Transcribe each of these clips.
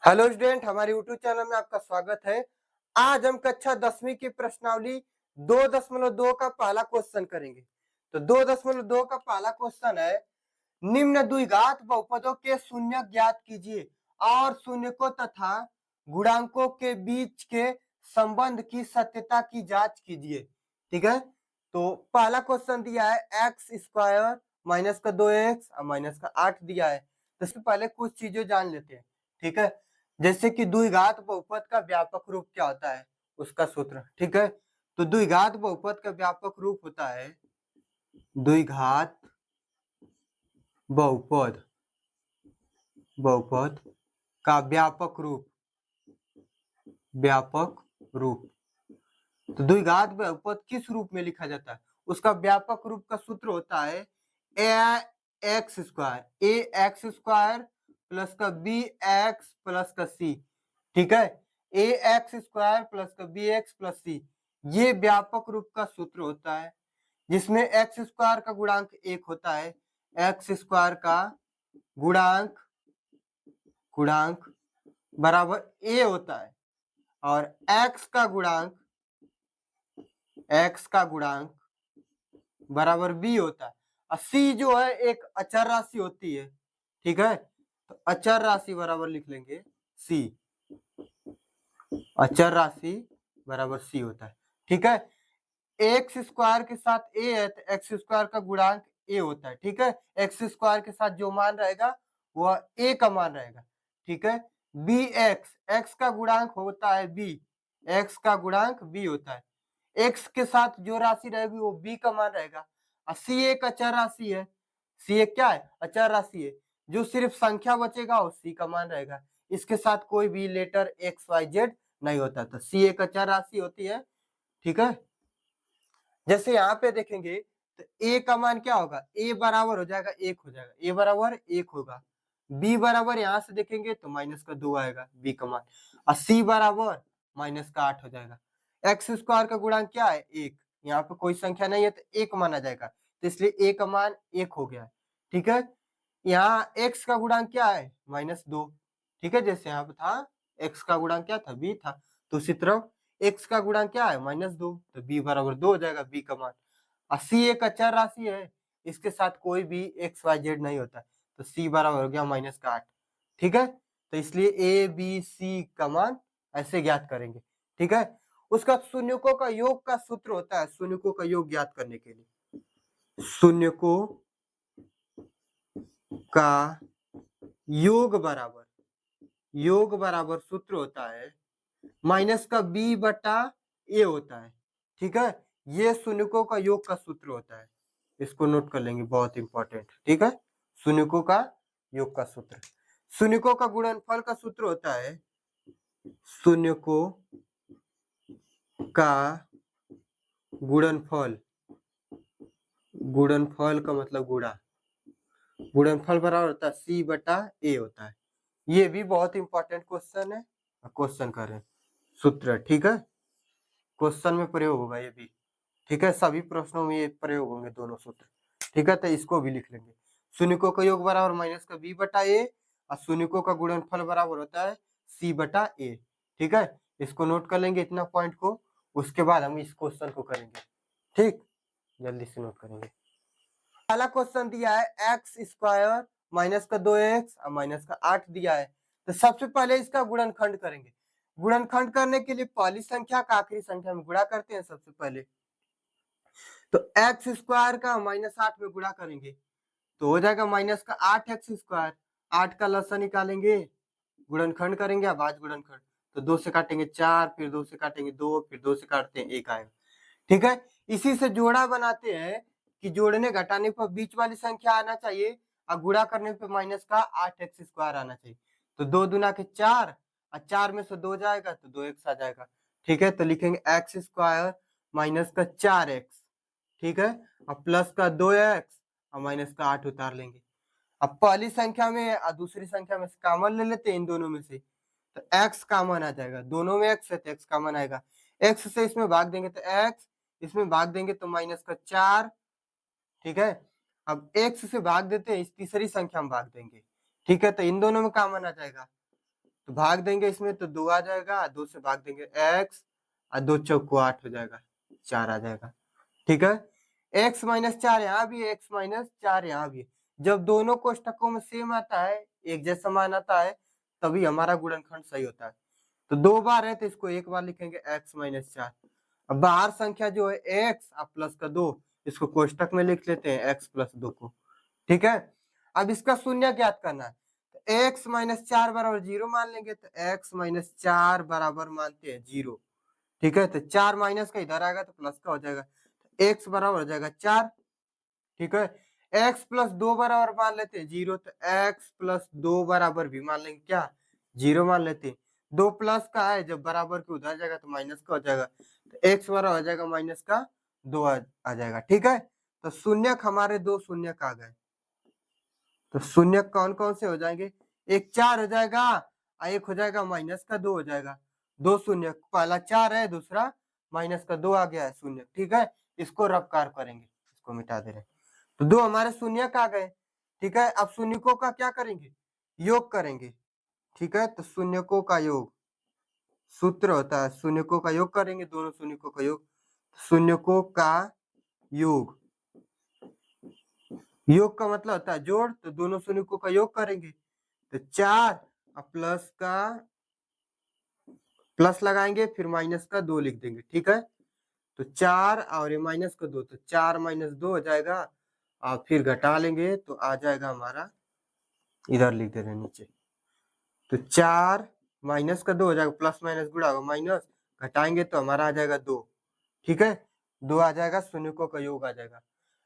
Hello student, हमारे YouTube channel में आपका स्वागत है। आज हम कक्षा 10वीं की प्रश्नावली 2.2 का पहला क्वेश्चन करेंगे। तो 2.2 का पहला क्वेश्चन है, निम्न द्विघात बहुपदों के शून्य ज्ञात कीजिए और शून्यकों तथा गुणांकों के बीच के संबंध की सत्यता की जांच कीजिए। ठीक है, तो पहला क्वेश्चन दिया है एक्स स्क्वायर माइनस का 2x और माइनस का 8 दिया है। तो इससे पहले कुछ चीजें जान लेते हैं। ठीक है, जैसे कि द्विघात बहुपद का व्यापक रूप क्या होता है, उसका सूत्र। ठीक है, तो द्विघात बहुपद का व्यापक रूप होता है द्विघात बहुपद बहुपद का व्यापक रूप। तो द्विघात बहुपद किस रूप में लिखा जाता है, उसका व्यापक रूप का सूत्र होता है ए एक्स स्क्वायर प्लस का बी एक्स प्लस का सी। ठीक है, ए एक्स स्क्वायर प्लस का बी एक्स प्लस सी, ये व्यापक रूप का सूत्र होता है, जिसमें एक्स स्क्वायर का गुणांक 1 होता है। एक्स स्क्वायर का गुणांक बराबर ए होता है और एक्स का गुणांक बराबर बी होता है। और सी जो है एक अचर राशि होती है। ठीक है, तो अचर राशि बराबर लिख लेंगे सी, अचर राशि बराबर सी होता है। ठीक है, एक्स स्क्वायर के साथ ए है तो एक्स स्क्वायर का गुणांक ए होता है। ठीक है, एक्स स्क्वायर के साथ जो मान रहेगा वह ए का मान रहेगा। ठीक है, बी एक्स का गुणांक होता है बी, एक्स का गुणांक बी होता है। एक्स के साथ जो राशि रहेगी वो बी का मान रहेगा। और सी एक अचर राशि है, सी एक क्या है, अचर राशि है। जो सिर्फ संख्या बचेगा वो सी का मान रहेगा, इसके साथ कोई भी लेटर एक्स वाई जेड नहीं होता, तो सी एक अचर राशि होती है। ठीक है, जैसे यहाँ पे देखेंगे तो ए का मान क्या होगा, ए बराबर हो जाएगा 1 हो जाएगा, ए बराबर 1 होगा। बी बराबर यहाँ से देखेंगे तो माइनस का 2 आएगा बी का मान, और सी बराबर माइनस का 8 हो जाएगा। एक्स स्क्वायर का गुणांक क्या है 1, यहाँ पे कोई संख्या नहीं है तो 1 माना जाएगा, तो इसलिए ए का मान 1 हो गया। ठीक है, यहाँ एक्स का गुणांक क्या है -2। ठीक है, जैसे यहाँ पे था एक्स का गुणांक क्या था, बी था, तो उसी तरह एक्स का गुणांक क्या है -2, तो बी बराबर 2 हो जाएगा बी का मान। और सी एक अचर राशि है, इसके साथ कोई भी एक्स वाई जेड नहीं होता, तो सी बराबर हो गया -8। ठीक है, तो इसलिए ए बी सी का मान ऐसे ज्ञात करेंगे। ठीक है, उसका शून्यकों का योग का सूत्र होता है, शून्यकों का योग ज्ञात करने के लिए शून्यकों का योग बराबर सूत्र होता है माइनस का बी बटा ए होता है। ठीक है, ये शून्यकों का योग का सूत्र होता है, इसको नोट कर लेंगे, बहुत इंपॉर्टेंट। ठीक है, शून्यकों का योग का सूत्र, शून्यकों का गुणनफल का सूत्र होता है शून्यकों का गुणनफल का मतलब गुणनफल बराबर होता है सी बटा ए होता है। ये भी बहुत इंपॉर्टेंट क्वेश्चन है, क्वेश्चन करें सूत्र। ठीक है, क्वेश्चन में प्रयोग होगा ये भी। ठीक है, सभी प्रश्नों में ये प्रयोग होंगे दोनों सूत्र। ठीक है, तो इसको भी लिख लेंगे, शून्यकों का योग बराबर माइनस का बी बटा ए और शून्यकों का गुणनफल बराबर होता है सी बटा ए। ठीक है, इसको नोट कर लेंगे इतना पॉइंट को, उसके बाद हम इस क्वेश्चन को करेंगे। ठीक, जल्दी से नोट करेंगे। पहला क्वेश्चन दिया है एक्स स्क्वायर माइनस का 2x और माइनस का 8 दिया है। तो सबसे पहले इसका गुणनखंड करेंगे। गुणनखंड करने के लिए पहली संख्या का आखिरी संख्या में गुणा करते हैं सबसे पहले। तो एक्स स्क्वायर का -8 में गुणा करेंगे तो हो जाएगा माइनस का 8x स्क्वायर, 8 का लसा निकालेंगे, गुणनखंड करेंगे, अब आज गुणनखंड, तो 2 से काटेंगे 4, फिर 2 से काटेंगे 2, फिर 2 से काटते हैं 1 आएगा। ठीक है, इसी से जोड़ा बनाते हैं कि जोड़ने घटाने पर बीच वाली संख्या आना चाहिए और गुणा करने पे माइनस का 8x स्क्वायर आना चाहिए। तो 2 दूना के 4 और 4 में से 2 जाएगा तो 2x आ जाएगा। ठीक है, तो लिखेंगे एक्स स्क्वायर माइनस का 4x। ठीक है, और प्लस का 2x और माइनस का 8 उतार लेंगे। अब पहली संख्या में और दूसरी संख्या में से कॉमन ले लेते हैं इन दोनों में से, तो x कॉमन आ जाएगा, दोनों में x है तो x कॉमन आएगा। x से इसमें भाग देंगे तो x, इसमें भाग देंगे तो माइनस का 4। ठीक है, अब x से भाग देते हैं, इस तीसरी संख्या में भाग देंगे। ठीक है, तो इन दोनों में कॉमन आ जाएगा, तो भाग देंगे इसमें तो 2 आ जाएगा, 2 से भाग देंगे x और 2 चौको 8 हो जाएगा, 4 आ जाएगा। ठीक है, x माइनस 4 यहाँ भी है, x माइनस 4 यहाँ भी है। जब दोनों कोष्टकों में सेम आता है, एक जैसा मान आता है, तभी हमारा गुणनखंड सही होता है। तो 2 बार है तो इसको 1 बार लिखेंगे x माइनस 4। अब बाहर संख्या जो है x और प्लस का 2, इसको कोष्टक में लिख लेते हैं x प्लस 2 को। ठीक है, अब इसका शून्य ज्ञात करना है, तो x माइनस 4 बराबर 0 मान लेंगे, तो x माइनस 4 बराबर मानते हैं 0। ठीक है, तो 4 माइनस का इधर आएगा तो प्लस का हो जाएगा, तो x बराबर हो जाएगा 4। ठीक है, x प्लस 2 बराबर मान लेते हैं 0, तो x प्लस 2 बराबर भी मान लेंगे क्या, 0 मान लेते हैं। 2 प्लस का है, जब बराबर के उधर जाएगा तो माइनस का हो जाएगा, तो x बराबर हो जाएगा माइनस का 2 आ जाएगा। ठीक है, तो शून्यक हमारे 2 शून्यक आ गए। तो शून्यक कौन कौन से हो जाएंगे, एक 4 हो जाएगा और एक हो जाएगा माइनस का 2 हो जाएगा। 2 शून्यक, पहला 4 है, दूसरा माइनस का 2 आ गया है शून्यक। ठीक है, इसको रफकार करेंगे, इसको मिटा दे रहे हैं। तो 2 हमारे शून्यक आ गए। ठीक है, अब शून्यकों का क्या करेंगे, योग करेंगे। ठीक है, तो शून्यकों का योग सूत्र होता है, शून्यकों का योग करेंगे, दोनों शून्यकों का योग, शून्यकों का योग, योग का मतलब होता है जोड़, तो दोनों शून्यकों का योग करेंगे, तो 4 प्लस का प्लस लगाएंगे, फिर माइनस का 2 लिख देंगे। ठीक है, तो 4 और ये माइनस का 2, तो 4 माइनस 2 हो जाएगा, और फिर घटा लेंगे तो आ जाएगा हमारा, इधर लिख दे रहे हैं नीचे, तो 4 माइनस का 2 हो जाएगा, प्लस माइनस गुणा होगा माइनस, घटाएंगे तो हमारा आ जाएगा 2। ठीक है, 2 आ जाएगा, शून्यकों का योग आ जाएगा।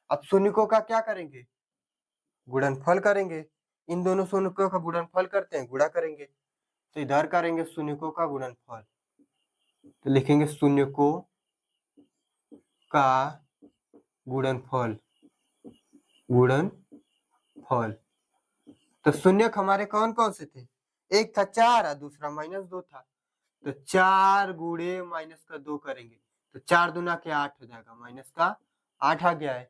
अब शून्यकों का क्या करेंगे, गुणनफल करेंगे। इन दोनों शून्यकों का गुणनफल करते हैं, गुणा करेंगे, तो इधर करेंगे शून्यकों का गुणनफल, तो लिखेंगे शून्यकों का गुणनफल, गुणनफल। तो शून्यक हमारे कौन कौन से थे, एक था 4 और दूसरा माइनस 2 था, तो 4 गुणे माइनस का 2 करेंगे, तो 4 दूना के 8 हो जाएगा, माइनस का 8 आ गया है।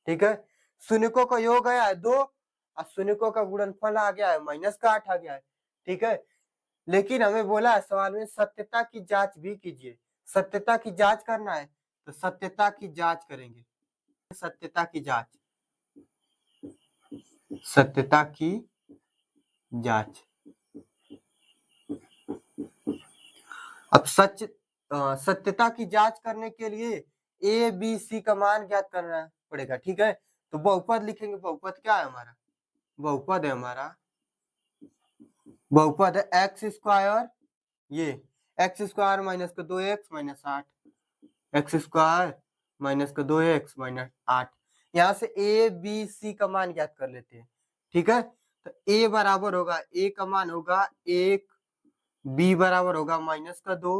ठीक है, शून्यकों का योग आया है 2 और शून्यकों का गुणनफल आ गया है, माइनस का 8 आ गया है। ठीक है, लेकिन हमें बोला है सवाल में सत्यता की जांच भी कीजिए, सत्यता की जांच करना है, तो सत्यता की जांच करेंगे, सत्यता की जांच, सत्यता की जांच। अब सत्यता की जांच करने के लिए ए बी सी का मान ज्ञात करना पड़ेगा। ठीक है, तो बहुपद लिखेंगे, बहुपद क्या है हमारा, बहुपद है हमारा, बहुपद है एक्स स्क्वायर, ये एक्स स्क्वायर माइनस का 2x minus 8, x square minus का 2x माइनस 8। यहाँ से ए बी सी का मान ज्ञात कर लेते हैं। ठीक है, तो a बराबर होगा, a का मान होगा 1, b बराबर होगा माइनस का 2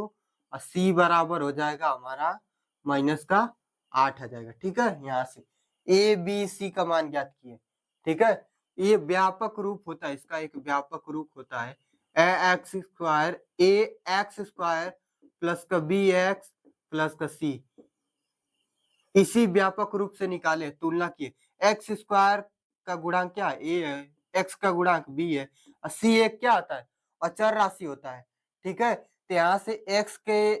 और c बराबर हो जाएगा हमारा माइनस का 8 आ जाएगा। ठीक है, यहाँ से a b c का मान ज्ञात किए। ठीक है, ये व्यापक रूप होता है, इसका एक व्यापक रूप होता है, एक्स स्क्वायर ए एक्स स्क्वायर प्लस का बी एक्स प्लस का सी, इसी व्यापक रूप से निकाले, तुलना किए। एक्स स्क्वायर का गुणांक क्या है, ए है, एक्स का गुणांक बी है, और सी एक क्या होता है, अचर राशि होता है। ठीक है, तो यहाँ से एक्स के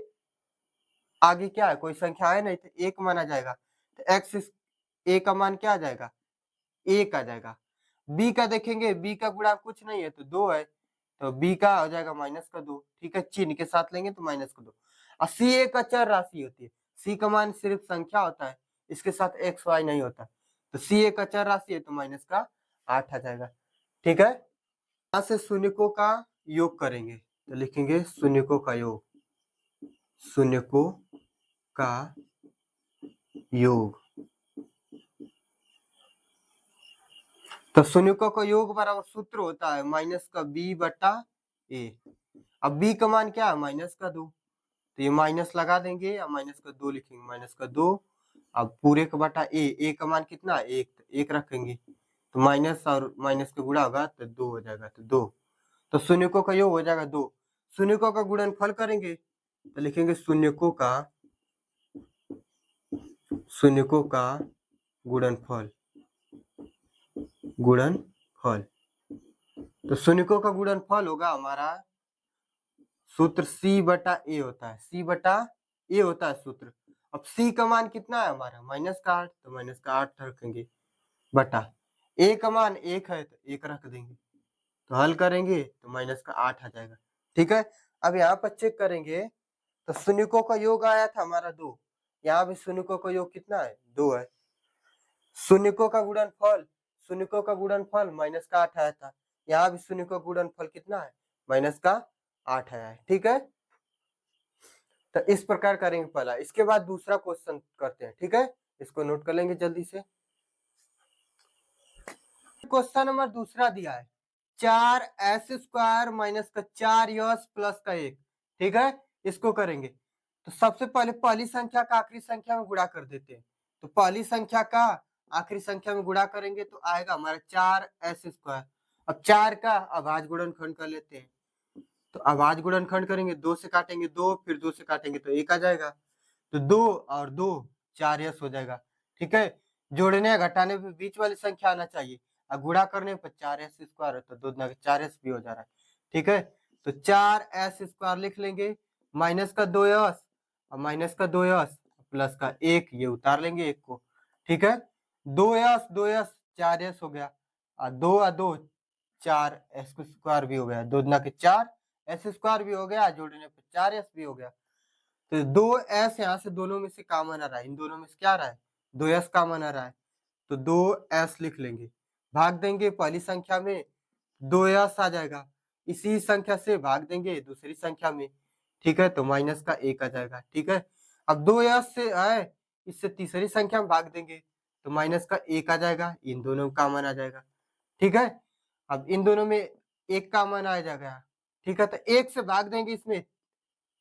आगे क्या है, कोई संख्या है नहीं, तो एक माना जाएगा, तो एक्स ए का मान क्या आ जाएगा, एक आ जाएगा। बी का देखेंगे, बी का गुणांक कुछ नहीं है तो 2 है, तो बी का हो जाएगा माइनस का 2। ठीक है, चिन्ह के साथ लेंगे तो माइनस का 2। और सी एक अचर राशि होती है, सी का मान सिर्फ संख्या होता है, इसके साथ एक्स वाई नहीं होता, तो सी एक अचर राशि है तो माइनस का 8 आ जाएगा। ठीक है, यहाँ से शून्यकों का योग करेंगे, तो लिखेंगे शून्यकों का योग, शून्यकों का योग, तो शून्यकों का योग बराबर सूत्र होता है माइनस का b बटा a। अब b का मान क्या है, माइनस का 2, तो ये माइनस लगा देंगे या माइनस का 2 लिखेंगे, माइनस का 2। अब पूरे का बटा a का मान कितना है, 1, तो 1 रखेंगे, तो माइनस और माइनस का गुणा होगा तो 2 हो जाएगा, तो 2, तो शून्यकों का योग हो जाएगा 2। शून्यकों का गुणनफल करेंगे, तो लिखेंगे शून्यकों का गुणनफल, गुणनफल, तो शून्यकों का गुणनफल होगा हमारा सूत्र c बटा a होता है, c बटा a होता है सूत्र। अब c का मान कितना है हमारा -8, तो -8 रखेंगे बटा a का मान 1 है तो 1 रख देंगे, तो हल करेंगे तो -8 आ जाएगा। ठीक है, अब यहाँ पर चेक करेंगे तो शून्यकों का योग आया था हमारा 2, यहाँ भी शून्यकों का योग कितना है 2 है। शून्यकों का गुणनफल -8 आया था, यहाँ भी शून्यकों का गुणनफल कितना है -8 आया है। ठीक है, तो इस प्रकार करेंगे पहला, इसके बाद दूसरा क्वेश्चन करते हैं। ठीक है, इसको नोट कर लेंगे जल्दी से। क्वेश्चन नंबर दूसरा दिया है 4s² माइनस का 4s प्लस का 1। ठीक है, इसको करेंगे तो सबसे पहले पहली संख्या का आखिरी संख्या में गुणा कर देते हैं। तो पहली संख्या का आखिरी संख्या में गुणा करेंगे तो आएगा हमारा 4s²। अब 4 का अभाज्य गुणनखंड कर लेते हैं, तो अभाज्य गुणनखंड करेंगे, 2 से काटेंगे 2, फिर 2 से काटेंगे तो 1 आ जाएगा, तो 2 और 2 4s हो जाएगा। ठीक है, जोड़ने या घटाने पे बीच वाली संख्या आना चाहिए, और गुणा करने पर 4s² है तो 2 दूना 4s भी हो जा रहा है। ठीक है, तो 4s² लिख लेंगे, माइनस का 2s और माइनस का 2s प्लस का 1, ये उतार लेंगे 1 को। ठीक है, 2s 4s हो गया, और 2 और 2 4s² भी हो गया, 2 दूना 4 s² भी हो गया, जोड़ने पर 4s भी हो गया। तो 2s यहाँ से दोनों में से कॉमन आ रहा है, इन दोनों में से क्या आ रहा है 2s कॉमन आ रहा है, तो 2s लिख लेंगे, भाग देंगे पहली संख्या में 2s आ जाएगा, इसी संख्या से भाग देंगे दूसरी संख्या में। ठीक है, तो माइनस का 1 आ जाएगा। ठीक है, अब 2s से आए इससे तीसरी संख्या में भाग देंगे तो माइनस का 1 आ जाएगा, इन दोनों में कॉमन आ जाएगा। ठीक है, अब इन दोनों में 1 कॉमन आ जाएगा। ठीक है, तो 1 से भाग देंगे इसमें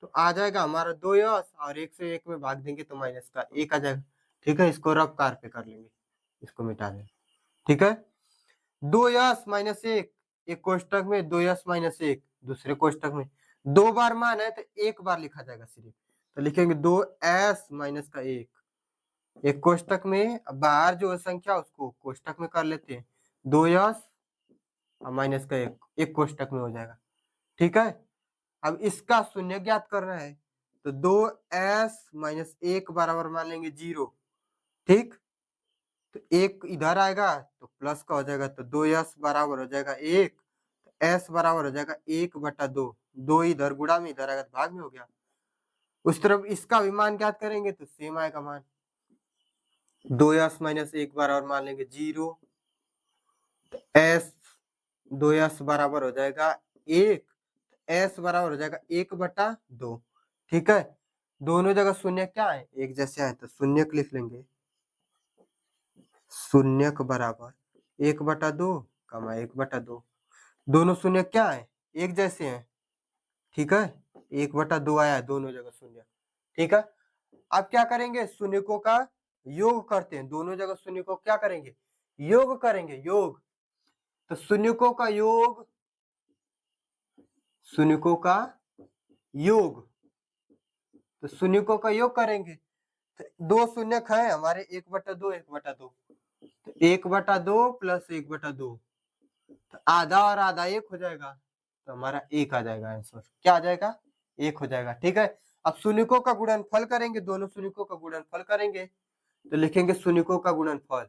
तो आ जाएगा हमारा 2s, और 1 से 1 में भाग देंगे तो माइनस का 1 आ जाएगा। ठीक है, इसको रफ कार पे कर लेंगे, इसको मिटा देंगे। ठीक है, 2s माइनस 1 एक कोष्टक में, 2s माइनस 1 दूसरे कोष्टक में, 2 बार मान है तो 1 बार लिखा जाएगा सिर्फ, तो लिखेंगे 2s माइनस का 1 एक कोष्टक में, बाहर जो संख्या उसको कोष्टक में कर लेते हैं, 2s और माइनस का 1 एक कोष्टक में हो जाएगा। ठीक है, अब इसका शून्य ज्ञात करना है तो 2s माइनस 1 बराबर मान लेंगे 0। ठीक, तो 1 इधर आएगा तो प्लस का हो जाएगा, तो 2s बराबर हो जाएगा 1, तो s बराबर हो जाएगा 1/2, 2 इधर गुणा में, इधर आएगा तो भाग में हो गया। उस तरफ इसका भी मान ज्ञात करेंगे तो सेम आएगा मान, 2s माइनस 1 बराबर मान लेंगे 0, तो s 2s बराबर हो जाएगा 1, s बराबर हो जाएगा 1/2। ठीक है, दोनों जगह शून्य क्या है एक जैसे है, तो शून्यक लिख लेंगे, शून्यक बराबर 1/2 कमा 1/2, दोनों शून्य क्या है एक जैसे हैं। ठीक है, 1/2 आया है दोनों जगह शून्य। ठीक है, अब क्या करेंगे शून्यकों का योग करते हैं, दोनों जगह शून्यकों क्या करेंगे योग करेंगे, योग। तो शून्यकों का योग, शून्यकों का योग, तो शून्यकों का योग करेंगे तो 2 शून्यक है हमारे 1/2 1/2, तो 1/2 प्लस 1/2, तो आधा और आधा 1 हो जाएगा, तो हमारा 1 आ जाएगा आंसर, क्या आ जाएगा 1 हो जाएगा। ठीक है, अब शून्यकों का गुणनफल करेंगे, दोनों शून्यकों का गुणनफल करेंगे तो लिखेंगे शून्यकों का गुणनफल,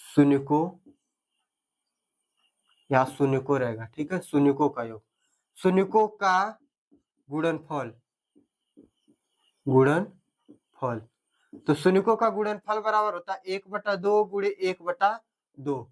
शून्यकों या शून्यकों रहेगा। ठीक है, शून्यकों का योग, शून्यकों का गुणनफल, गुणनफल, तो शून्यकों का गुणनफल बराबर होता है 1/2 गुणे 1/2,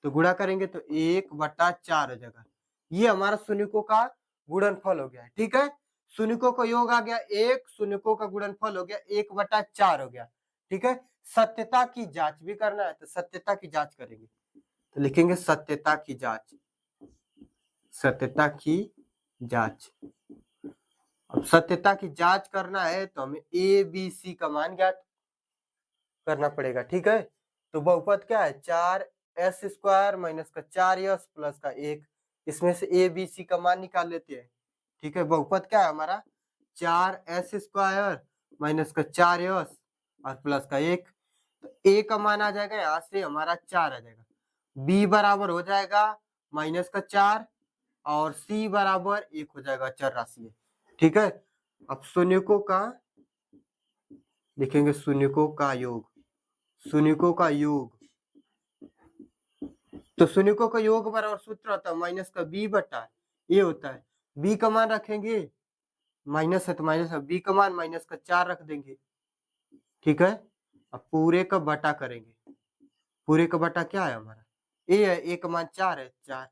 तो गुणा करेंगे तो 1/4 हो जाएगा, ये हमारा शून्यकों का गुणनफल हो गया है। ठीक है, शून्यकों का योग आ गया 1, शून्यकों का गुणनफल हो गया 1/4 हो गया। ठीक है, सत्यता की जांच भी करना है तो सत्यता की जांच करेंगे, तो लिखेंगे सत्यता की जांच, सत्यता की जांच। अब सत्यता की जांच करना है तो हमें ए बी सी का मान ज्ञात करना पड़ेगा। ठीक है, तो बहुपद क्या है 4s² माइनस का 4s प्लस का 1, इसमें से ए बी सी का मान निकाल लेते हैं। ठीक है, बहुपद क्या है हमारा 4s² माइनस का 4s और प्लस का 1, तो ए का मान आ जाएगा यहाँ से हमारा 4 आ जाएगा, बी बराबर हो जाएगा -4 और c बराबर 1 हो जाएगा, चर राशि है। ठीक है, अब शून्यकों का लिखेंगे, शून्यकों का योग, शून्यकों का योग। तो शून्यकों का योग बराबर सूत्र होता है माइनस का b बटा a होता है। b का मान रखेंगे, माइनस है तो माइनस है, b का मान माइनस का 4 रख देंगे। ठीक है, अब पूरे का बटा करेंगे, पूरे का बटा क्या है हमारा, a है, a का मान 4 है, 4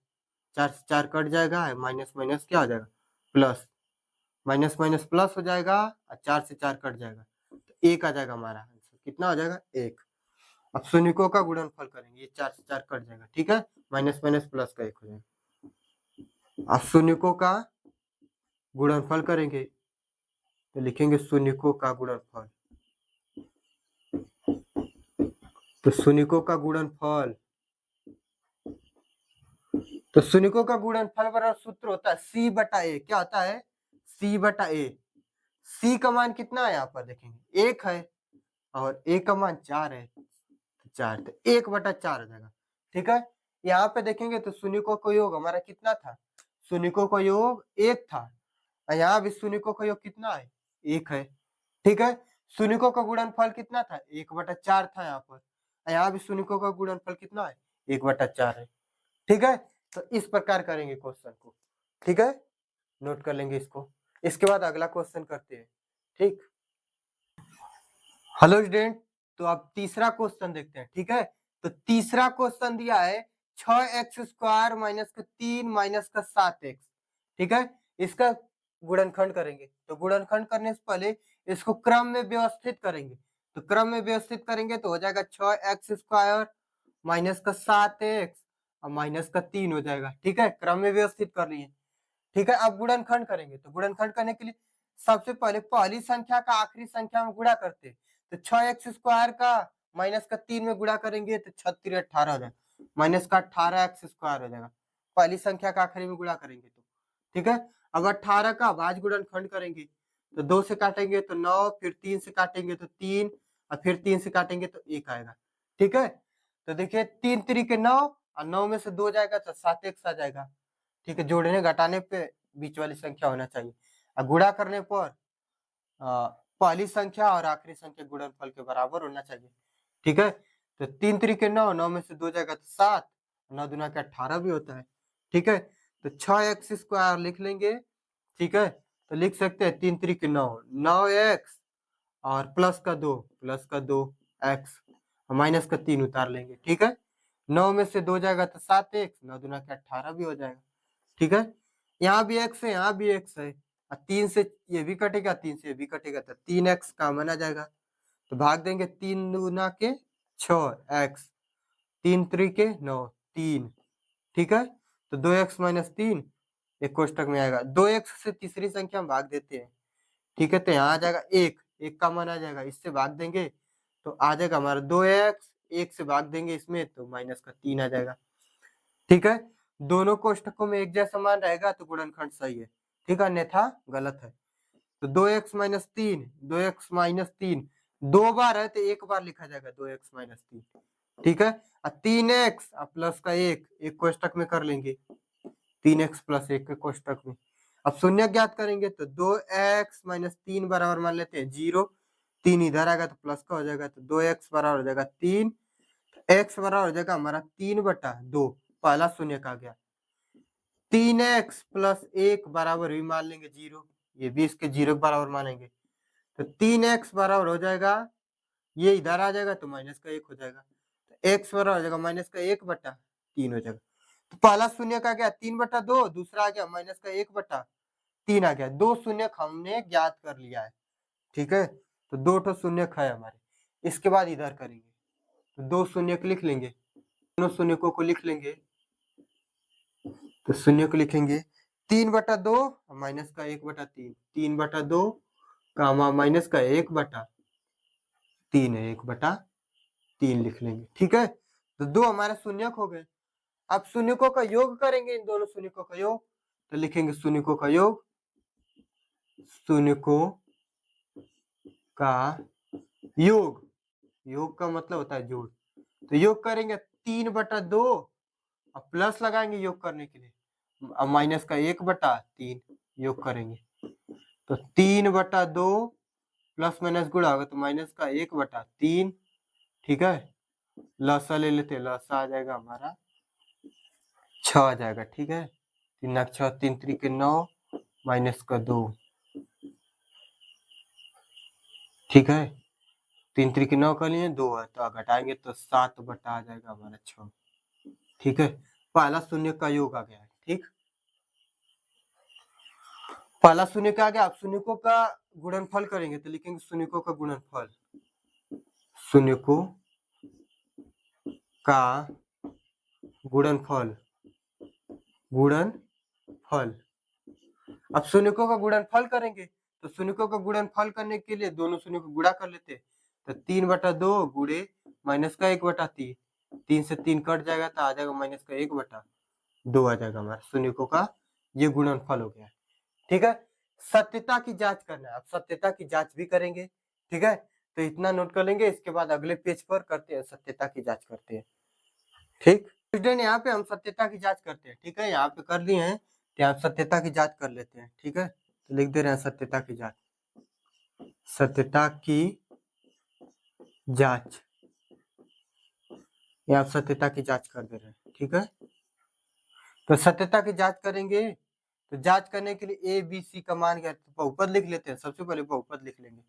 4 से 4 कट जाएगा, है माइनस माइनस क्या हो जाएगा, प्लस, माइनस माइनस प्लस हो जाएगा, और 4 से 4 कट जाएगा, तो 1 आ जाएगा हमारा आंसर। कितना हो जाएगा, 1। अब शून्यकों का गुणनफल करेंगे, ये 4 से 4 कट जाएगा। ठीक है, माइनस माइनस प्लस का 1 हो जाएगा। अब शून्यकों का गुणनफल करेंगे, तो लिखेंगे शून्यकों का गुणनफल। तो शून्यकों का गुणनफल, तो शून्यकों का गुणनफल बराबर सूत्र होता है c बटा a। क्या होता है, c बटा a। c का मान कितना है, यहाँ पर देखेंगे 1 है, और a का मान 4 है, 4, तो 1 बटा 4 हो जाएगा। ठीक है, यहाँ पे देखेंगे तो शून्यकों का योग हमारा कितना था, शून्यकों का योग 1 था, और यहाँ भी शून्यकों का योग कितना है, 1 है। ठीक है, शून्यकों का गुणनफल कितना था, 1 बटा 4 था यहाँ पर, और यहाँ भी शून्यकों का गुणनफल कितना है, 1 बटा 4 है। ठीक है, तो इस प्रकार करेंगे क्वेश्चन को। ठीक है, नोट कर लेंगे इसको। इसके बाद अगला क्वेश्चन करते हैं। ठीक, हेलो स्टूडेंट, तो अब तीसरा क्वेश्चन देखते हैं। ठीक है, तो तीसरा क्वेश्चन दिया है 6x² माइनस का 3 माइनस का 7x। ठीक है, इसका गुणनखंड करेंगे, तो गुणनखंड करने से पहले इसको क्रम में व्यवस्थित करेंगे। तो क्रम में व्यवस्थित करेंगे तो हो जाएगा 6x² माइनस का 7x और माइनस का 3 हो जाएगा। ठीक है, क्रम में व्यवस्थित कर लिए। ठीक है, अब गुणनखंड करेंगे, तो गुणनखंड करने के लिए सबसे पहले पहली संख्या का आखिरी संख्या में गुणा करते हैं। तो 6x² का माइनस का 3 में गुणा करेंगे तो 36 18 हो जाएगा, माइनस का 18x² हो जाएगा, पहली संख्या का आखिरी में गुणा करेंगे तो। ठीक है, अब 18 का भाज्य गुणनखंड करेंगे, तो 2 से काटेंगे तो 9, फिर 3 से काटेंगे तो 3, और फिर 3 से काटेंगे तो 1 आएगा। ठीक है, तो देखिए 3 3 9, और 9 में से 2 जाएगा तो 7x आ जाएगा। ठीक है, जोड़ने घटाने पे बीच वाली संख्या होना चाहिए, और गुणा करने पर पहली संख्या और आखिरी संख्या गुणनफल के बराबर होना चाहिए। ठीक है, तो 3 3 9, 9 में से 2 जाएगा तो 7, 9 दूना के 18 भी होता है। ठीक है, तो 6x² लिख लेंगे। ठीक है, तो लिख सकते हैं 3 3 9, 9x और प्लस का 2 x, माइनस का 3 उतार लेंगे। ठीक है, 9 में से 2 जाएगा तो 7x, 9 दूना के 18 भी हो जाएगा। ठीक है, यहाँ भी x है, यहाँ भी x है, और 3 से ये भी कटेगा, 3 से ये भी कटेगा, तो 3x कॉमन आ जाएगा। तो भाग देंगे 3 दूना के 6x, 3 3 के 9, 3। ठीक है, तो 2x माइनस 3 एक कोष्टक में आएगा, 2x से तीसरी संख्या में भाग देते हैं। ठीक है, तो यहाँ आ जाएगा 1, 1 का मान आ जाएगा, इससे भाग देंगे तो आ जाएगा हमारा 2x, 1 से भाग देंगे इसमें तो माइनस का 3 आ जाएगा। ठीक है, दोनों कोष्टकों में एक जैसा मान रहेगा तो गुणनखंड सही है। ठीक है, अन्यथा गलत है। तो 2x माइनस 3, 2x माइनस 3 2 बार है तो 1 बार लिखा जाएगा 2x माइनस 3। ठीक है, और 3x प्लस का 1 एक कोष्टक में कर लेंगे, 3x प्लस 1 के कोष्टक में। अब शून्य ज्ञात करेंगे तो 2x माइनस 3 बराबर मान लेते हैं 0, 3 इधर आएगा तो प्लस का हो जाएगा, तो 2x बराबर हो जाएगा 3, x बराबर हो जाएगा हमारा 3 बटा 2, पहला शून्य का गया। 3x प्लस 1 बराबर भी मान लेंगे 0, ये भी इसके 0 के बराबर मानेंगे, तो 3x बराबर हो जाएगा, ये इधर आ जाएगा तो माइनस का 1 हो जाएगा, तो x बराबर हो जाएगा माइनस का 1 बटा 3 हो जाएगा। तो पहला शून्य का गया 3 बटा 2, दूसरा आ गया माइनस का 1 बटा 3 आ गया, 2 शून्य हमने ज्ञात कर लिया है। ठीक है, तो 2 ठो शून्य है हमारे। इसके बाद इधर करेंगे, तो 2 शून्य लिख लेंगे, दोनों शून्यकों को लिख लेंगे, तो शून्य को लिखेंगे 3 बटा 2 माइनस का 1 बटा 3, 3 बटा 2 कामा माइनस का 1 बटा 3 है, 1 बटा 3 लिख लेंगे। ठीक है, तो 2 हमारे शून्यक हो गए। अब शून्यकों का योग करेंगे, इन दोनों शून्यकों का योग, तो लिखेंगे शून्यकों का योग, शून्यकों का योग, योग का मतलब होता है जोड़, तो योग करेंगे 3 बटा 2 और प्लस लगाएंगे योग करने के लिए, अब माइनस का 1/3 योग करेंगे तो 3/2 प्लस माइनस गुणा होगा तो माइनस का 1/3। ठीक है, लसा ले लेते हैं, लसा आ जाएगा हमारा 6 आ जाएगा। ठीक है, 3 6 3 3 9 माइनस का 2। ठीक है, 3 3 9 कर लिए, 2 है तो घटाएंगे तो 7 बटा आ जाएगा हमारा 6। ठीक है, पहला शून्य का योग आ गया है। ठीक, पहला शून्य का आ गया। अब शून्यकों का गुणनफल करेंगे तो लिखेंगे शून्यकों का गुणनफल, शून्यकों का गुणनफल, गुणनफल। अब शून्यकों का गुणनफल करेंगे तो शून्यकों का गुणनफल करने के लिए दोनों शून्य को गुणा कर लेते हैं तो 3/2 गुणे माइनस का 1/3, 3 से 3 कट जाएगा तो आ जाएगा माइनस का 1/2 आ जाएगा हमारा शून्यकों का ये गुणनफल हो गया। ठीक है, सत्यता की जांच करना है, अब सत्यता की जांच भी करेंगे। ठीक है, तो इतना नोट कर लेंगे, इसके बाद अगले पेज पर करते हैं सत्यता की जांच करते हैं। ठीक, स्टूडेंट यहाँ पे हम सत्यता की जांच करते हैं। ठीक है, यहाँ पे कर लिए हैं तो आप सत्यता की जांच कर लेते हैं। ठीक है, तो लिख दे रहे हैं सत्यता की जांच, सत्यता की जांच, ये आप सत्यता की जांच कर दे रहे हैं। ठीक है, तो सत्यता की जांच करेंगे तो जांच करने के लिए ए बी सी का मान क्या, बहुपद लिख लेते हैं। सबसे पहले बहुपद लिख लेंगे,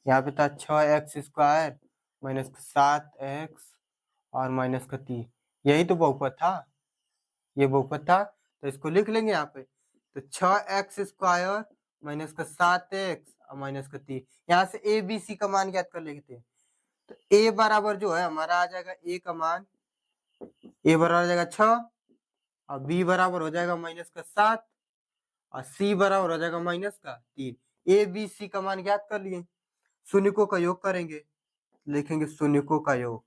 यहाँ पे था 6x² माइनस 7x और माइनस का 3, यही तो बहुपद था, ये बहुपद था तो इसको लिख लेंगे यहाँ पे। तो 6x² माइनस का 7x और माइनस का 3, यहाँ से ए बी सी का मान ज्ञात कर लेते हैं। तो a बराबर जो है हमारा आ जाएगा a का मान, a बराबर आ जाएगा 6 और b बराबर हो जाएगा माइनस का 7 और c बराबर हो जाएगा माइनस का 3। a b c का मान ज्ञात कर लिए, शून्यकों का योग करेंगे, लिखेंगे शून्यकों का योग,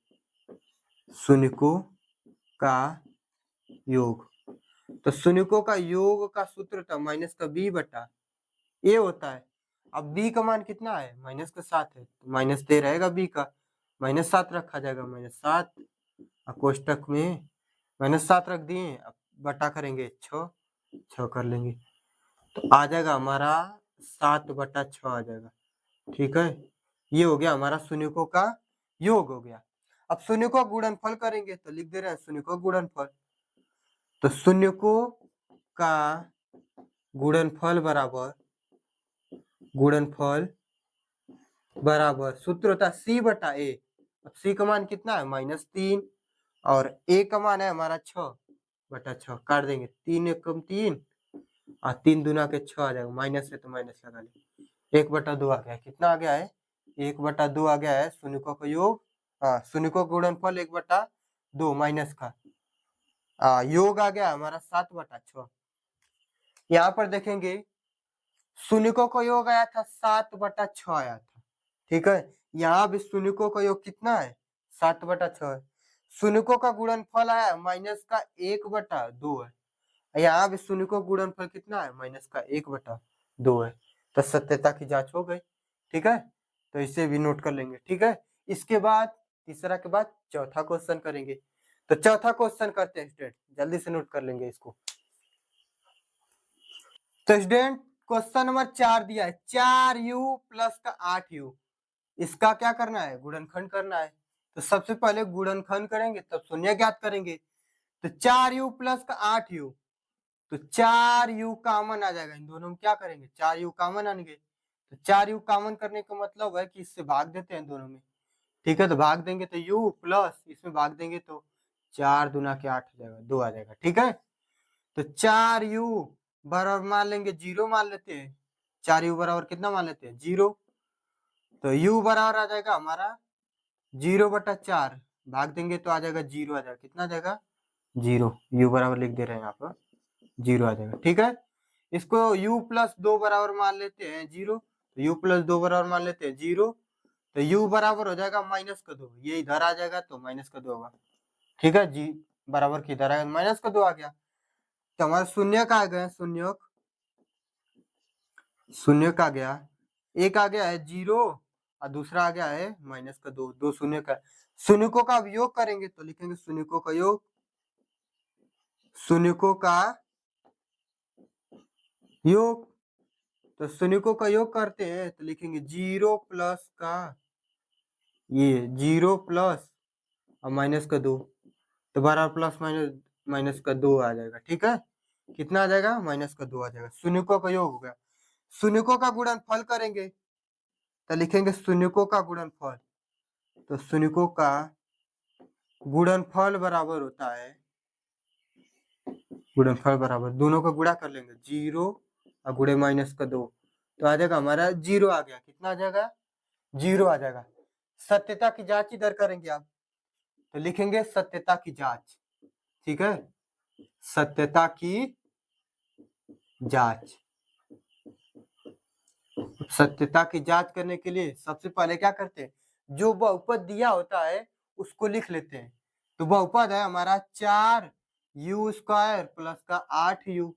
शून्यकों का योग। तो शून्यकों का योग का सूत्र था माइनस का b बटा a होता है। अब b का मान कितना है, माइनस का 7 है तो माइनस दे रहेगा b का, -7 रखा जाएगा, -7 और कोष्टक में -7 रख दिए, अब बटा करेंगे 6 कर लेंगे तो आ जाएगा हमारा 7/6 आ जाएगा। ठीक है, ये हो गया हमारा शून्यकों का योग हो गया। अब शून्यकों का गुणनफल करेंगे तो लिख दे रहे हैं शून्यकों का गुणनफल, तो शून्यकों का गुणनफल बराबर सूत्र होता है c बटा a। अब c का मान कितना है, -3 और a का मान है हमारा 6/6, काट देंगे 3 एकम 3 और 3 दूना के 6 आ जाएगा, माइनस है तो माइनस लगा लेंगे, 1/2 आ गया। कितना आ गया है, 1/2 आ गया है शून्यकों का योग, शून्यकों का गुणनफल 1/2 माइनस का योग आ गया हमारा 7/6। यहाँ पर देखेंगे शून्यकों का योग आया था 7/6 आया था। ठीक है, यहाँ भी शून्यकों का योग कितना है, 7/6 है। शून्यकों का गुणनफल आया माइनस का 1/2 है, यहाँ भी शून्यकों का गुणनफल कितना है, माइनस का 1/2 है। तो सत्यता की जांच हो गई। ठीक है, तो इसे भी नोट कर लेंगे। ठीक है, इसके बाद तीसरा के बाद चौथा क्वेश्चन करेंगे। तो चौथा क्वेश्चन करते हैं स्टूडेंट, जल्दी से नोट कर लेंगे इसको। तो स्टूडेंट क्वेश्चन नंबर 4 दिया है, 4u प्लस का 8u, इसका क्या करना है, गुणनखंड करना है। तो सबसे पहले गुणनखंड करेंगे तब शून्य ज्ञात करेंगे। तो 4u प्लस का 8u, तो 4u कॉमन आ जाएगा, इन दोनों में क्या करेंगे, 4u कॉमन आएंगे। तो 4u कॉमन करने का मतलब है कि इससे भाग देते हैं दोनों में। ठीक है, तो भाग देंगे तो u प्लस इसमें भाग देंगे तो 4 दूना के 8 हो जाएगा, 2 आ जाएगा। ठीक है, तो 4u बराबर मान लेंगे 0 मान लेते हैं, 4u बराबर कितना मान लेते हैं, 0। तो u बराबर आ जाएगा हमारा 0/4, भाग देंगे तो आ जाएगा 0 आ जाएगा, कितना आ जाएगा 0, u बराबर लिख दे रहे हैं यहाँ पर 0 आ जाएगा। ठीक है, इसको u प्लस 2 बराबर मान लेते हैं 0, तो u प्लस 2 बराबर मान लेते हैं 0, तो u बराबर हो जाएगा -2, ये इधर आ जाएगा तो -2 होगा। ठीक है, जी बराबर की इधर आएगा, -2 आ गया। तो हमारा शून्य का आ गया, शून्य का आ गया, एक आ गया है 0 और दूसरा आ गया है -2, 2 शून्य का। शून्यकों का योग करेंगे तो लिखेंगे शून्यकों का योग, शून्यकों का योग, तो शून्यकों का योग करते हैं तो लिखेंगे 0 प्लस का ये 0 प्लस और माइनस का 2, तो 12 प्लस माइनस माइनस का 2 आ जाएगा। ठीक है, कितना आ जाएगा? माइनस का 2 आ जाएगा। शून्यकों का योग हो गया। शून्यकों का गुणनफल करेंगे तो लिखेंगे शून्यकों का गुणनफल, तो शून्यकों का गुणनफल बराबर होता है, गुणनफल बराबर दोनों का गुणा कर लेंगे 0 और गुणे माइनस का 2, तो आ जाएगा हमारा 0 आ गया। कितना आ जाएगा? 0 आ जाएगा। सत्यता की जांच इधर करेंगे आप, तो लिखेंगे सत्यता की जांच। ठीक है, सत्यता की जांच। सत्यता की जांच करने के लिए सबसे पहले क्या करते हैं, जो बहुपद दिया होता है उसको लिख लेते हैं। तो बहुपद है हमारा 4u² प्लस का 8u।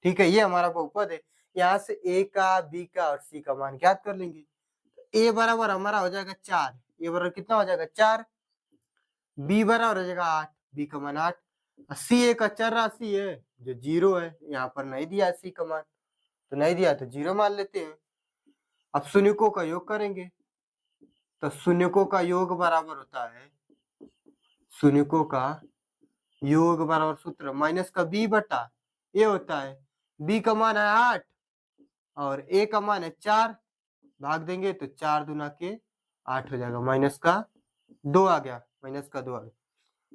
ठीक है, ये हमारा बहुपद है। यहाँ से a का, b का और c का मान ज्ञात कर लेंगे। a बराबर हमारा हो जाएगा 4, a बराबर कितना हो जाएगा? 4। b बराबर हो जाएगा 8, b का मान 8। c एक अचर राशि है जो 0 है, यहाँ पर नहीं दिया c का मान, तो नहीं दिया तो 0 मान लेते हैं। अब शून्यकों का योग करेंगे, तो शून्यकों का योग बराबर होता है, शून्यकों का योग बराबर सूत्र माइनस का b बटा a होता है। b का मान है 8 और a का मान है 4, भाग देंगे तो 4 दूना के 8 हो जाएगा, माइनस का 2 आ गया, माइनस का 2 आ गया।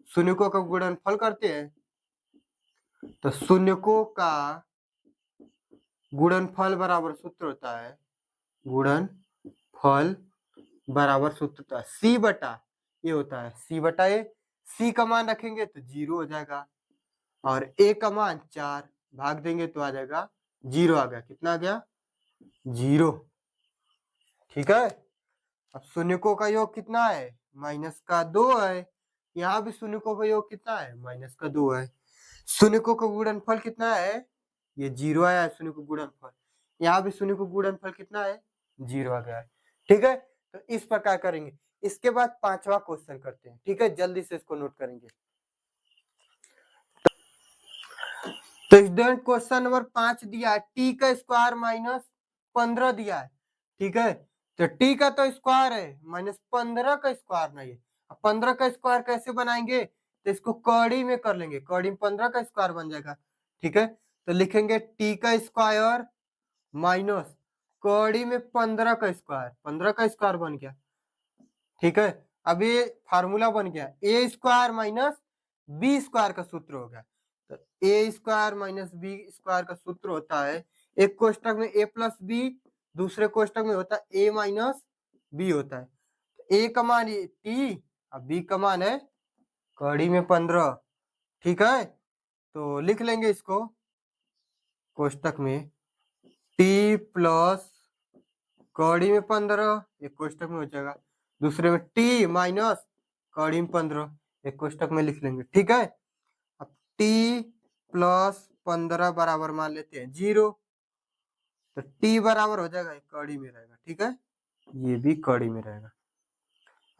शून्यकों का गुणनफल करते हैं, तो शून्यकों का गुणनफल बराबर सूत्र होता है, गुणनफल बराबर सूत्र होता है c बटा ये होता है, c बटा ए। c का मान रखेंगे तो 0 हो जाएगा और a का मान 4, भाग देंगे तो आ जाएगा 0 आ गया। कितना आ गया? 0। ठीक है, अब शून्यकों का योग कितना है? माइनस का 2 है। यहाँ भी शून्यकों का योग कितना है? माइनस का 2 है। शून्यकों का गुणनफल कितना है? ये 0 आया है शून्य का गुणनफल। यहाँ भी शून्य का गुणनफल कितना है? 0 आ गया है। ठीक है, तो इस प्रकार करेंगे। इसके बाद 5वां क्वेश्चन करते हैं। ठीक है, जल्दी से इसको नोट करेंगे। तो स्टूडेंट क्वेश्चन नंबर 5 दिया है, टी का स्क्वायर माइनस 15 दिया है। ठीक है, तो टी का तो स्क्वायर है, माइनस 15 का स्क्वायर नहीं है। अब 15 का स्क्वायर कैसे बनाएंगे? तो इसको कड़ी में कर लेंगे, कड़ी में 15 का स्क्वायर बन जाएगा। ठीक है, तो लिखेंगे टी का स्क्वायर माइनस कड़ी में 15 का स्क्वायर, 15 का स्क्वायर बन गया। ठीक है, अब ये फार्मूला बन गया, ए स्क्वायर माइनस बी स्क्वायर का सूत्र हो गया। तो ए स्क्वायर माइनस बी स्क्वायर का सूत्र होता है, एक कोष्टक में ए प्लस बी, दूसरे कोष्टक में होता है ए माइनस बी होता है। ए का मान टी और बी का मान है कड़ी में 15। ठीक है, तो लिख लेंगे इसको कोष्टक में टी प्लस कड़ी में 15 एक कोष्टक में हो जाएगा, दूसरे में टी माइनस कड़ी में 15 एक कोष्टक में लिख लेंगे। ठीक है, अब टी प्लस 15 बराबर मान लेते हैं 0, तो टी बराबर हो जाएगा कड़ी में रहेगा। ठीक है, ये भी कड़ी में रहेगा।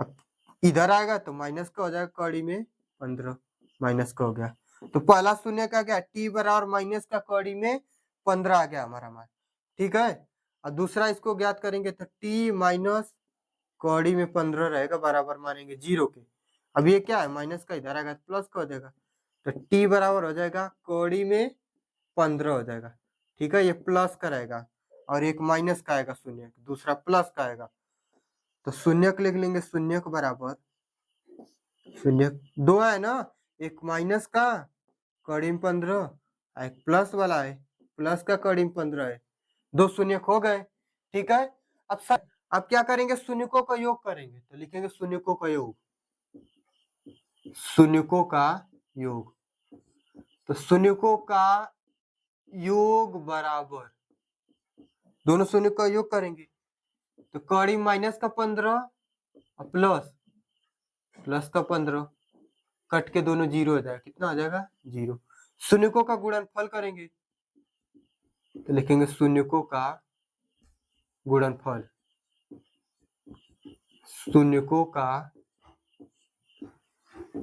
अब इधर आएगा तो माइनस का हो जाएगा, कड़ी में 15 माइनस का हो गया, तो पहला शून्य का क्या? टी बराबर माइनस का कड़ी में 15 आ गया हमारा मान। ठीक है, और दूसरा इसको ज्ञात करेंगे तो टी माइनस कड़ी में 15 रहेगा, बराबर मानेंगे 0 के। अब ये क्या है? माइनस का इधर आएगा प्लस का हो जाएगा, तो टी बराबर हो जाएगा कड़ी में 15 हो जाएगा। ठीक है, ये प्लस का रहेगा और एक माइनस का आएगा शून्य, दूसरा प्लस का आएगा, तो शून्य लिख लेंगे, शून्य के बराबर शून्य 2 है ना, एक माइनस का कड़ी में 15, एक प्लस वाला है, प्लस का कड़ी में 15 है, 2 शून्य हो गए। ठीक है, अब क्या करेंगे? शून्यकों का योग करेंगे, तो लिखेंगे शून्यकों का योग, शून्यकों का योग, तो शून्यकों का योग बराबर दोनों शून्य का योग करेंगे, तो कड़ी माइनस का 15 और प्लस का 15 कट के दोनों 0 हो जाएगा। कितना हो जाएगा? 0। शून्यकों का गुणनफल करेंगे, तो लिखेंगे शून्यकों का गुणनफल, शून्यकों का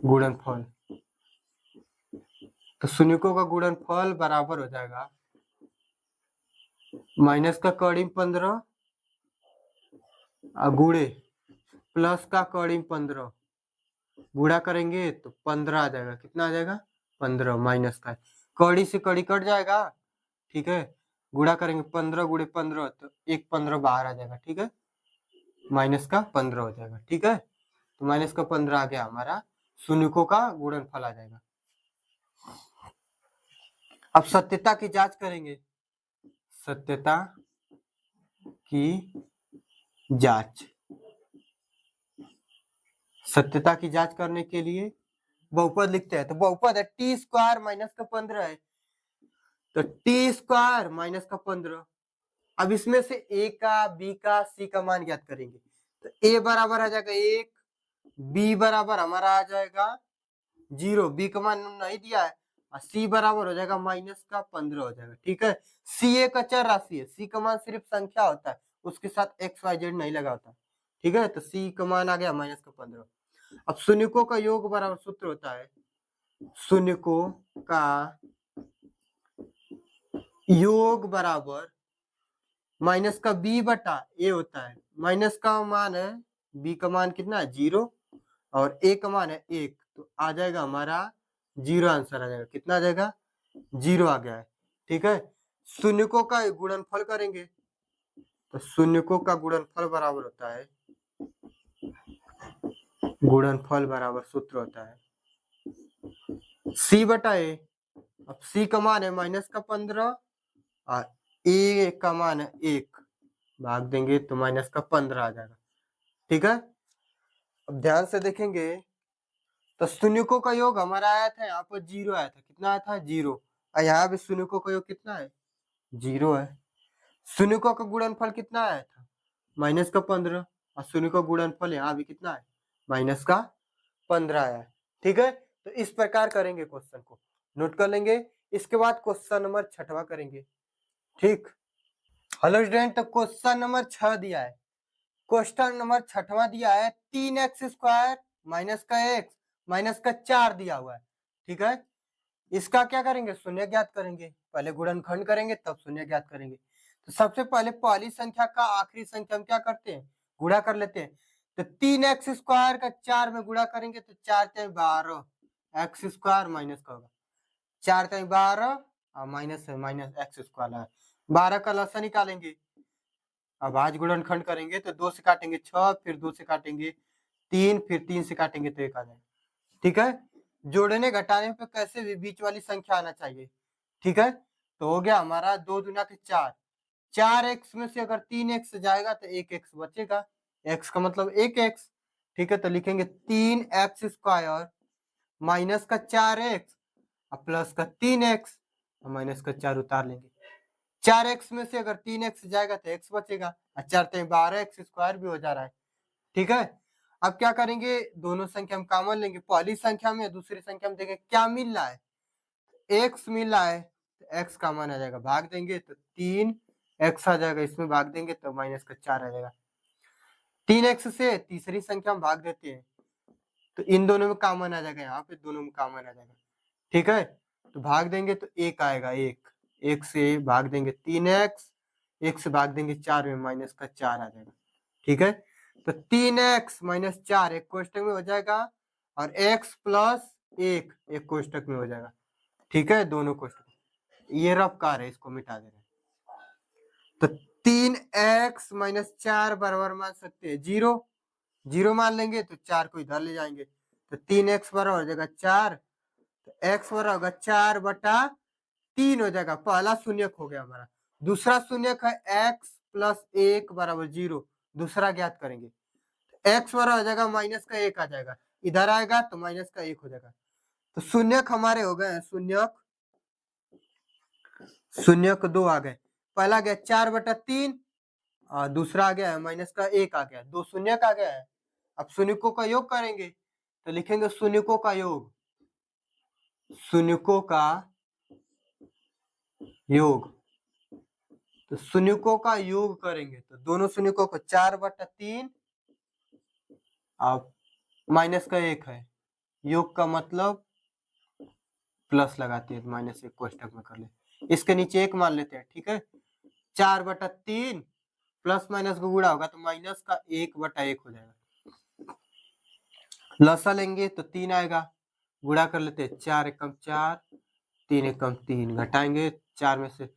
गुणनफल, तो शून्यकों का गुणनफल बराबर हो जाएगा माइनस का कड़ी 15 गुड़े प्लस का कड़ी 15 गुणा करेंगे तो 15 आ जाएगा। कितना आ जाएगा? 15 माइनस का कड़ी से कड़ी कट जाएगा, ठीक है। गुणा करेंगे 15 गुड़े 15 तो 1 15 बाहर आ जाएगा, ठीक है। माइनस का 15 हो जाएगा, ठीक है। तो माइनस का 15 आ गया हमारा, शून्यकों का गुणनफल आ जाएगा। अब सत्यता की जांच करेंगे। सत्यता की जांच, सत्यता की जांच करने के लिए बहुपद लिखते हैं। तो बहुपद है टी स्क्वायर माइनस का 15 है, तो टी स्क्वायर माइनस का 15। अब इसमें से ए का, बी का, सी का मान ज्ञात करेंगे। तो ए बराबर आ जाएगा 1, बी बराबर हमारा आ जाएगा 0, बी का मान नहीं दिया है, और सी बराबर हो जाएगा माइनस का 15 हो जाएगा, ठीक है। सी एक अचर राशि है, सी का मान सिर्फ संख्या होता है, उसके साथ एक्स वाई जेड नहीं लगा होता, ठीक है। तो सी का मान आ गया माइनस का 15। अब शून्यकों का योग बराबर सूत्र होता है, शून्यकों का योग बराबर माइनस का बी बटा ए होता है। माइनस का मान है, बी का मान कितना है 0 और ए का मान है 1, तो आ जाएगा हमारा 0 आंसर आ जाएगा। कितना आ जाएगा? 0 आ गया है, ठीक है। शून्यकों का गुणनफल करेंगे, तो शून्यकों का गुणनफल बराबर होता है, गुणनफल बराबर सूत्र होता है सी बटा ए। अब सी का मान है माइनस का 15 और ए का मान है 1, भाग देंगे तो माइनस का 15 आ जाएगा, ठीक है। अब ध्यान से देखेंगे तो शून्यकों का योग हमारा आया था, यहाँ पर 0 आया था। कितना आया था? 0। और यहाँ पे शून्यकों का योग कितना है? 0 है। शून्यकों का गुणनफल कितना आया था? माइनस का 15, और शून्य का गुणनफल यहाँ भी कितना है? माइनस का 15 आया है, ठीक है। तो इस प्रकार करेंगे, क्वेश्चन को नोट कर लेंगे। इसके बाद क्वेश्चन नंबर 6वां करेंगे, ठीक। हेलो स्टूडेंट, तो क्वेश्चन नंबर 6 दिया है। क्वेश्चन नंबर 6वां दिया है 3x स्क्वायर माइनस का x माइनस का 4 दिया हुआ है, ठीक है। इसका क्या करेंगे? शून्य ज्ञात करेंगे। पहले गुणनखंड करेंगे तब शून्य ज्ञात करेंगे। तो सबसे पहले पहली संख्या का आखिरी संख्या हम क्या करते हैं? गुणा कर लेते हैं। तो 3x स्क्वायर का 4 में गुणा करेंगे तो 4 × 12 एक्स स्क्वायर माइनस का होगा 4 × 12 और माइनस है माइनस एक्स स्क्वायर है। 12 का लसा निकालेंगे। अब आज गुणनखंड करेंगे तो 2 से काटेंगे 6, फिर 2 से काटेंगे 3, फिर 3 से काटेंगे तो 1 आ जाएगा, ठीक है। जोड़ने घटाने पे कैसे भी बीच वाली संख्या आना चाहिए, ठीक है। तो हो गया हमारा 2 दूना के 4, 4x में से अगर 3x जाएगा तो 1x बचेगा, x का मतलब 1x, ठीक है। तो लिखेंगे 3x स्क्वायर माइनस का 4x और प्लस का 3x और माइनस का 4 उतार लेंगे। 4x में से अगर 3x जाएगा तो x बचेगा, और 4 × 12 एक्स स्क्वायर भी हो जा रहा है, ठीक है। अब क्या करेंगे? दोनों संख्या हम कॉमन लेंगे। पहली संख्या में दूसरी संख्या में देखें क्या मिल रहा है, x मिल रहा है, तो x का मान आ जाएगा, भाग देंगे तो 3x आ जाएगा, इसमें भाग देंगे तो माइनस का 4 आ जाएगा। 3x से तीसरी संख्या में भाग देते हैं तो इन दोनों में कॉमन आ जाएगा, यहाँ पे दोनों में कॉमन आ जाएगा, ठीक है। तो भाग देंगे तो 1 आएगा, 1 से भाग देंगे 3x, 1 से भाग देंगे 4 में माइनस का 4 आ जाएगा, ठीक है। तो 3x माइनस 4 एक कोष्टक में हो जाएगा और x प्लस 1 एक कोष्टक में हो जाएगा, ठीक है। दोनों कोष्टक ये रफ कार है, इसको मिटा दे रहे हैं। तो 3x माइनस 4 बराबर मान सकते हैं 0, 0 मान लेंगे तो 4 को इधर ले जाएंगे तो 3x बराबर हो जाएगा 4, तो x बराबर होगा 4 बटा 3 हो जाएगा। पहला शून्यक हो गया हमारा। दूसरा शून्यक है x प्लस 1 बराबर 0, दूसरा ज्ञात करेंगे। x बराबर हो जाएगा माइनस का 1 आ जाएगा, इधर आएगा तो माइनस का 1 हो जाएगा। तो शून्यक हमारे हो गए, शून्यक 2 आ गए। पहला गया 4 बटा 3 और दूसरा आ गया है माइनस का 1 आ गया, 2 शून्यक आ गया है। अब शून्यकों का योग करेंगे तो लिखेंगे शून्यकों का योग, शून्यकों का योग। तो शून्यकों का योग करेंगे तो दोनों शून्यकों को 4 बटा 3 और माइनस का 1 है, योग का मतलब प्लस लगाते हैं, माइनस 1 कोष्टक में कर ले, इसके नीचे 1 मान लेते हैं, ठीक है। 4/3 प्लस माइनस का गुणा होगा तो माइनस का 1/1 हो जाएगा। लसा लेंगे तो 3 आएगा, गुणा कर लेते हैं, 4 एकम 4, 3 एकम 3, घटाएंगे 4 में से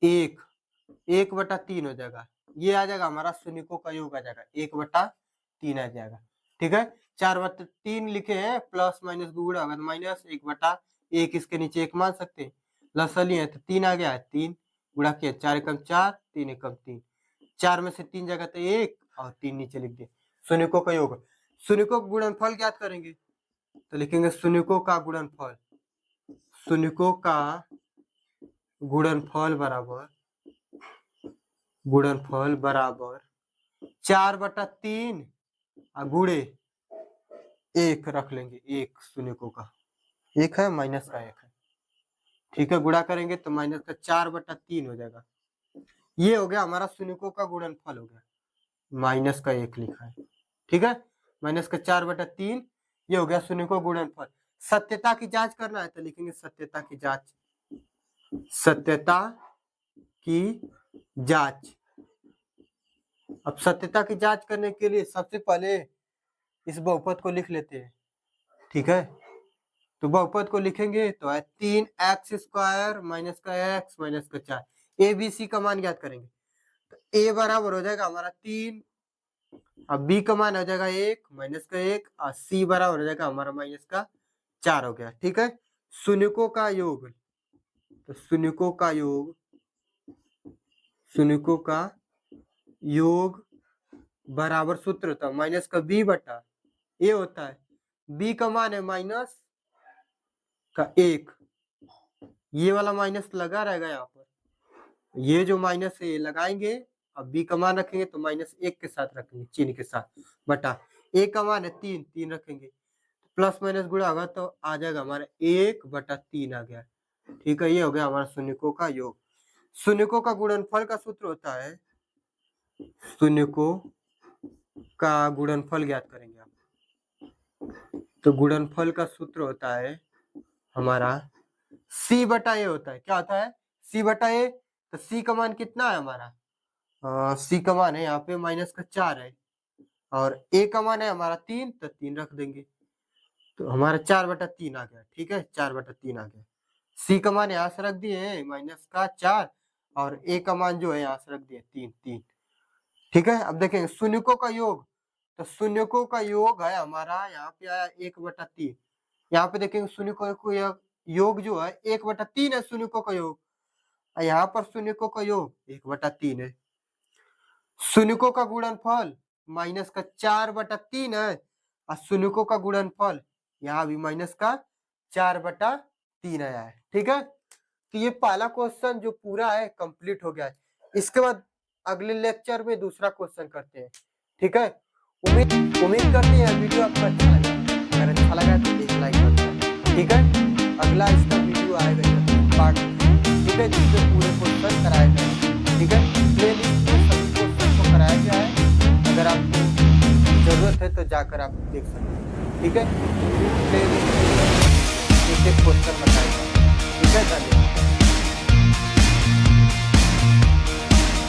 1/3 हो जाएगा। ये आ जाएगा हमारा शून्यकों का योग आ जाएगा, 1/3 आ जाएगा। ठीक है, 4/3 लिखे हैं, प्लस माइनस गुणा होगा तो माइनस 1/1, इसके नीचे 1 मान सकते हैं। लसा लिए तो 3 आ गया है, 3 गुणा किया, 4 एकम 4, 3 एकम 3, 4 में से 3 जगह तो 1 और 3 नीचे लिख दिए। शून्यकों का योग, शून्यकों का गुणनफल ज्ञात करेंगे तो लिखेंगे शून्यकों का गुणनफल, शून्यकों का गुणनफल बराबर 4/3 गुणे 1 रख लेंगे, 1 शून्यकों का 1 है, माइनस का 1 है। ठीक है, गुणा करेंगे तो माइनस का 4/3 हो जाएगा। ये हो गया हमारा शून्यकों का गुणनफल हो गया, माइनस का 1 लिखा है। ठीक है, माइनस का 4/3, ये हो गया शून्यकों गुणनफल। सत्यता की जांच करना है तो लिखेंगे सत्यता की जांच, सत्यता की जांच। अब सत्यता की जांच करने के लिए सबसे पहले इस बहुपद को लिख लेते हैं। ठीक है, तो बहुपद को लिखेंगे तो है 3x² माइनस का x माइनस का 4। ए बी सी का मान ज्ञात करेंगे तो a बराबर हो जाएगा हमारा 3, अब b का मान हो जाएगा 1 माइनस का 1 और c बराबर हो जाएगा हमारा माइनस का 4 हो गया। ठीक है, शून्यकों का योग, तो शून्यकों का योग बराबर सूत्र होता है माइनस का b बटा a होता है, b का मान है माइनस का 1, ये वाला माइनस लगा रहेगा यहाँ पर, ये जो माइनस है ये लगाएंगे, अब b का मान रखेंगे तो -1 के साथ रखेंगे, चिन्ह के साथ, बटा a का मान है 3 रखेंगे, प्लस माइनस गुणा होगा तो आ जाएगा हमारा 1/3 आ गया। ठीक है, ये हो गया हमारा शून्यकों का योग। शून्यकों का गुणनफल का सूत्र होता है, शून्यकों का गुणनफल ज्ञात करेंगे आप, तो गुणनफल का सूत्र होता है हमारा c/a होता है। क्या होता है? c/a, तो c का मान कितना है हमारा, c का मान है यहाँ पे माइनस का 4 है और a का मान है हमारा 3, तो 3 रख देंगे तो हमारा 4/3 आ गया। ठीक है, 4/3 आ गया। c का मान यहाँ से रख दिए माइनस का 4 और a का मान जो है यहाँ से रख दिए 3। ठीक है, अब देखेंगे शून्यकों का योग, तो शून्यकों का योग है हमारा यहाँ पे आया 1/3, यहाँ पे देखेंगे शून्यकों का योग जो है 1/3 है शून्यकों का योग, यहाँ पर शून्यकों का योग 1/3 है। शून्यकों का गुणनफल माइनस का 4/3 है और शून्यकों का गुणनफल यहाँ भी माइनस का 4/3 आया है। ठीक है, तो ये पहला क्वेश्चन जो पूरा है कंप्लीट हो गया है। इसके बाद अगले लेक्चर में दूसरा क्वेश्चन करते हैं। ठीक है, उम्मीद करते हैं वीडियो आपको अच्छा लगा, अगर अच्छा लगा तो एक लाइक कर देना। ठीक है, अगला इसका वीडियो आएगा पार्ट, ठीक है, जिसमें पूरे क्वेश्चन कराए गए। ठीक है, प्लेलिस्ट में सभी क्वेश्चन को कराया गया है, अगर आपको जरूरत है तो जाकर आप देख सकते हैं। ठीक है, प्लेलिस्ट में एक-एक क्वेश्चन बताएगा। ठीक है, धन्यवाद।